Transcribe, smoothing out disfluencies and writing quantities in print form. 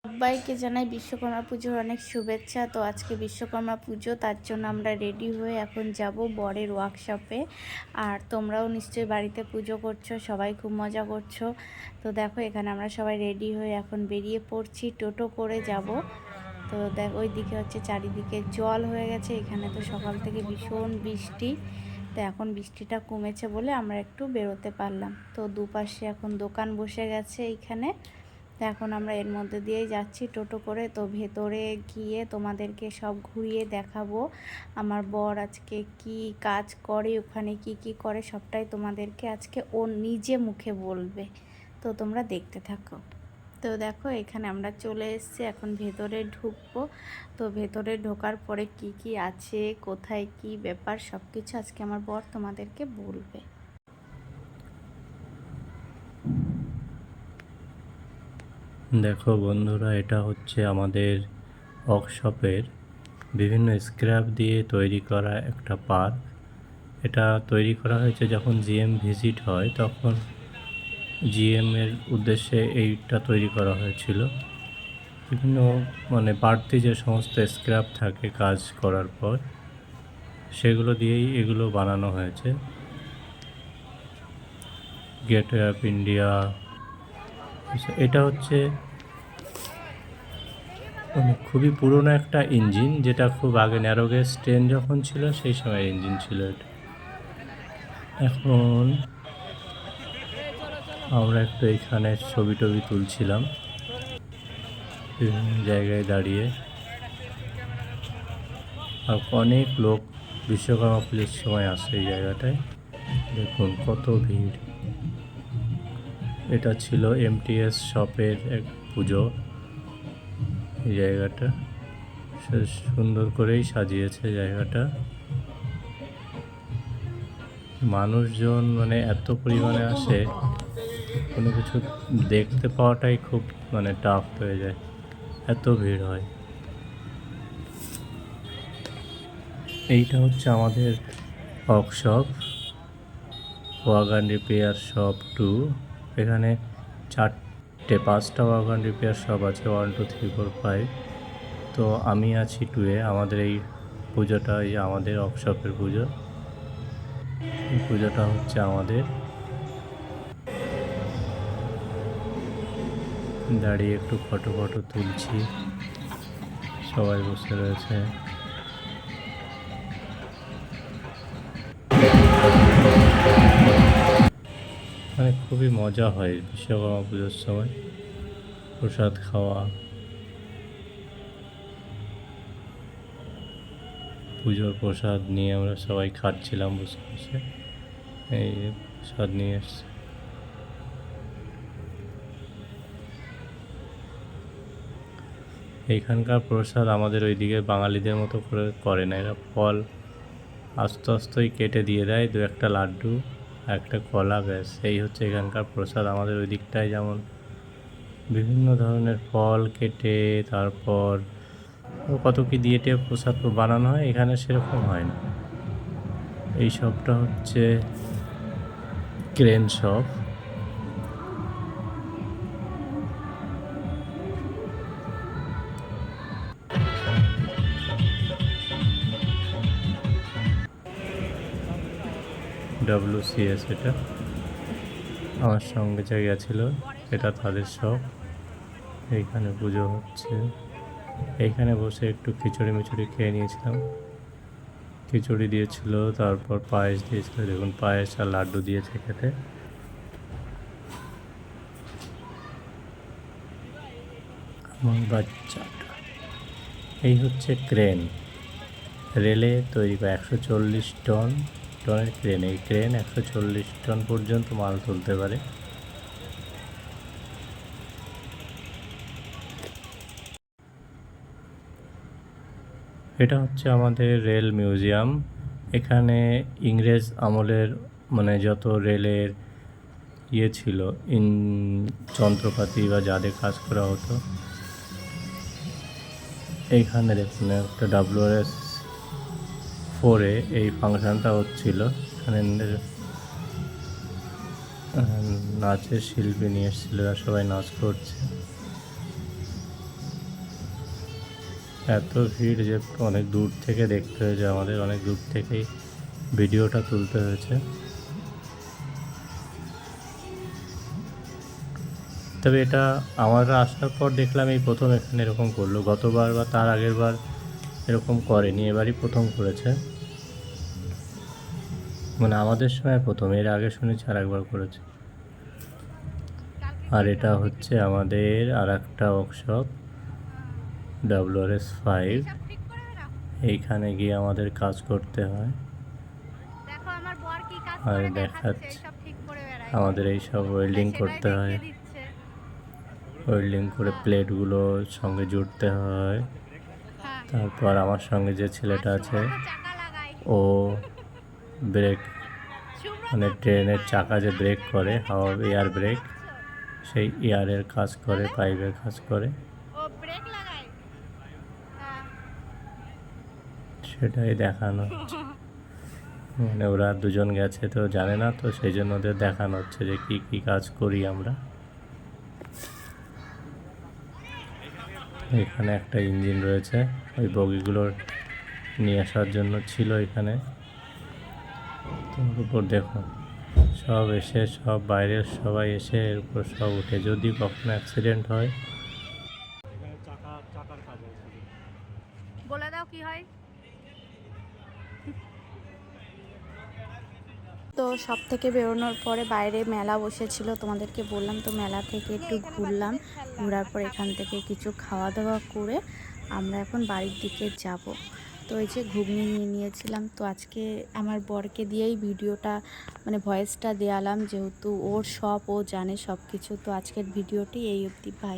সবাইকে জানাই বিশ্বকর্মা পুজোর অনেক শুভেচ্ছা। তো আজকে বিশ্বকর্মা পুজো, তার জন্য আমরা রেডি হয়ে এখন যাব বরের ওয়ার্কশপে। আর তোমরাও নিশ্চয়ই বাড়িতে পুজো করছো, সবাই খুব মজা করছো। তো দেখো এখানে আমরা সবাই রেডি হয়ে এখন বেরিয়ে পড়ছি, টোটো করে যাব। তো দেখ ওইদিকে হচ্ছে চারিদিকে জল হয়ে গেছে, এখানে তো সকাল থেকে ভীষণ বৃষ্টি। তো এখন বৃষ্টিটা কমেছে বলে আমরা একটু বেরোতে পারলাম। তো দুপাশে এখন দোকান বসে গেছে এইখানে। তো এখন আমরা এর মধ্যে দিয়েই যাচ্ছি টোটো করে। তো ভেতরে গিয়ে তোমাদেরকে সব ঘুরিয়ে দেখাবো আমার বর আজকে কি কাজ করে, ওখানে কি কি করে, সবটাই তোমাদেরকে আজকে ও নিজে মুখে বলবে। তো তোমরা দেখতে থাকো। তো দেখো এখানে আমরা চলে এসেছি, এখন ভেতরে ঢুকবো। তো ভেতরে ঢোকার পরে কি কি আছে, কোথায় কি ব্যাপার, সব কিছু আজকে আমার বর তোমাদেরকে বলবে। দেখো বন্ধুরা, এটা হচ্ছে আমাদের ওয়ার্কশপের বিভিন্ন স্ক্র্যাপ দিয়ে তৈরি করা একটা পার্ক। এটা তৈরি করা হয়েছে যখন জিএম ভিজিট হয়, তখন জিএমের উদ্দেশ্যে এইটা তৈরি করা হয়েছিল। বিভিন্ন বাড়তি যে সমস্ত স্ক্র্যাপ থাকে কাজ করার পর, সেগুলো দিয়েই এগুলো বানানো হয়েছে। গেটওয়ে অফ ইন্ডিয়া, এটা হচ্ছে খুবই পুরনো একটা ইঞ্জিন, যেটা খুব আগে ন্যারোগেজ ট্রেন যখন ছিল সেই সময় ইঞ্জিন ছিল এটা। এখন আমরা একটু এখানে ছবি টবি তুলছিলাম বিভিন্ন জায়গায় দাঁড়িয়ে। আর অনেক লোক বিশ্বকর্মা পুজোর সময় আসে এই জায়গাটায়। দেখুন কত ভিড়। এটা ছিল এমটিএস শপের এক পুজো। এই জায়গাটা সুন্দর করেই সাজিয়েছে জায়গাটা। মানুষজন এত পরিমাণে আসে, কোনো কিছু দেখতে পাওয়াটাই খুব টাফ হয়ে যায়, এত ভিড় হয়। এইটা হচ্ছে আমাদের ওয়ার্কশপ, ওয়াগন রিপেয়ার শপ 2। এখানে 5টা ওয়াগন রিপেয়ার শপ আছে, 1 2 3 4 5। তো আমি আছি 2-এ। আমাদের এই পুজোটা, এই আমাদের ওয়ার্কশপের পুজো। এই পুজোটা হচ্ছে আমাদের। দাঁড়িয়ে একটু ফটো তুলছি, সবাই বসে রয়েছে। খুবই মজা হয় বিশ্বকর্মা পুজোর সময়, প্রসাদ খাওয়া, পুজোর প্রসাদ নিয়ে আমরা সবাই খাচ্ছিলাম বসে বসে। এই প্রসাদ নিয়ে এসছে। এইখানকার প্রসাদ আমাদের ওইদিকে বাঙালিদের মতো করে না, এরা ফল আস্তে আস্তেই কেটে দিয়ে দেয়, 2-একটা লাড্ডু, একটা কলা, ব্যাস। এই হচ্ছে এখানকার প্রসাদ। আমাদের ওই দিকটায় যেমন বিভিন্ন ধরনের ফল কেটে তারপর কত কি দিয়ে প্রসাদ বানানো হয়, এখানে সেরকম হয় না। এই শপটা হচ্ছে ক্রেন শপ। WCS এটা আমার সঙ্গে যে গেছিলো, এটা তাদের শপ। এইখানে পুজো হচ্ছে। এইখানে বসে একটু খিচুড়ি মিচুড়ি খেয়ে নিয়েছিলাম। খিচুড়ি দিয়েছিল, তারপর পায়েস দিয়েছিল। দেখুন পায়েস আর লাড্ডু দিয়েছে খেতে। আমার বাচ্চাটা, এই হচ্ছে ক্রেন, রেলে তৈরি করা 140 টনের ক্রেন। এই ক্রেন 140 টন পর্যন্ত মাল তুলতে পারে। এটা হচ্ছে আমাদের রেল মিউজিয়াম। এখানে ইংরেজ আমলের যত রেলের ছিল, যন্ত্রপাতি বা যাদের কাজ করা হতো। এইখানে দেখুন একটা WRS 4-এ এই ফাংশনটা হচ্ছিল। এখানে নাচের শিল্পী নিয়ে এসেছিল, সবাই নাচ করছে। এত ভিড় যে অনেক দূর থেকে দেখতে হয়েছে, আমাদের অনেক দূর থেকেই ভিডিওটা তুলতে হয়েছে। তবে এটা আমরা আসার পর দেখলাম এই প্রথম এখানে এরকম করলো। গতবার বা তার আগের বার এরকম করেনি, এবারই প্রথম করেছে। মানে আমাদের সময় প্রথম, এর আগে শুনেছি আর একবার করেছে। আর এটা হচ্ছে আমাদের আর একটা ওয়ার্কশপ WRS5। এইখানে গিয়ে আমাদের কাজ করতে হয়। আর দেখাচ্ছে আমাদের এইসব ওয়েল্ডিং করতে হয়, ওয়েল্ডিং করে প্লেটগুলো সঙ্গে জুড়তে হয়। তারপর আমার সঙ্গে যে ছেলেটা আছে ও ব্রেক, মানে ট্রেনের চাকা যে ব্রেক করে, হাওয়া এয়ার ব্রেক, সেই এয়ারের কাজ করে, পাইপের কাজ করে, সেটাই দেখানো হচ্ছে। মানে ওরা দুজন গেছে তো জানে না, তো সেই জন্য ওদের দেখানো হচ্ছে যে কি কি কাজ করি আমরা। এখানে একটা ইঞ্জিন রয়েছে, ওই বগিগুলোর নিয়ে আসার জন্য ছিল এখানে। তোর উপর দেখুন সব এসে, সব বাইরের সবাই এসে এর উপর সব উঠে, যদি কখনো অ্যাক্সিডেন্ট হয়। বলে দাও কি হয়। তো সব থেকে বেরোনোর পরে বাইরে মেলা বসেছিল, তোমাদেরকে বললাম তো, মেলা থেকে একটু ঘুরলাম। ঘোরার পর এখান থেকে কিছু খাওয়া দাওয়া করে আমরা এখন বাড়ির দিকে যাব। তো এই যে ঘুগনি নিয়ে নিয়েছিলাম। তো আজকে আমার বরকে দিয়েই ভিডিওটা, মানে ভয়েসটা দেওয়ালাম, যেহেতু ওর সব ও জানে সব কিছু। তো আজকের ভিডিওটি এই অবধি, বাই।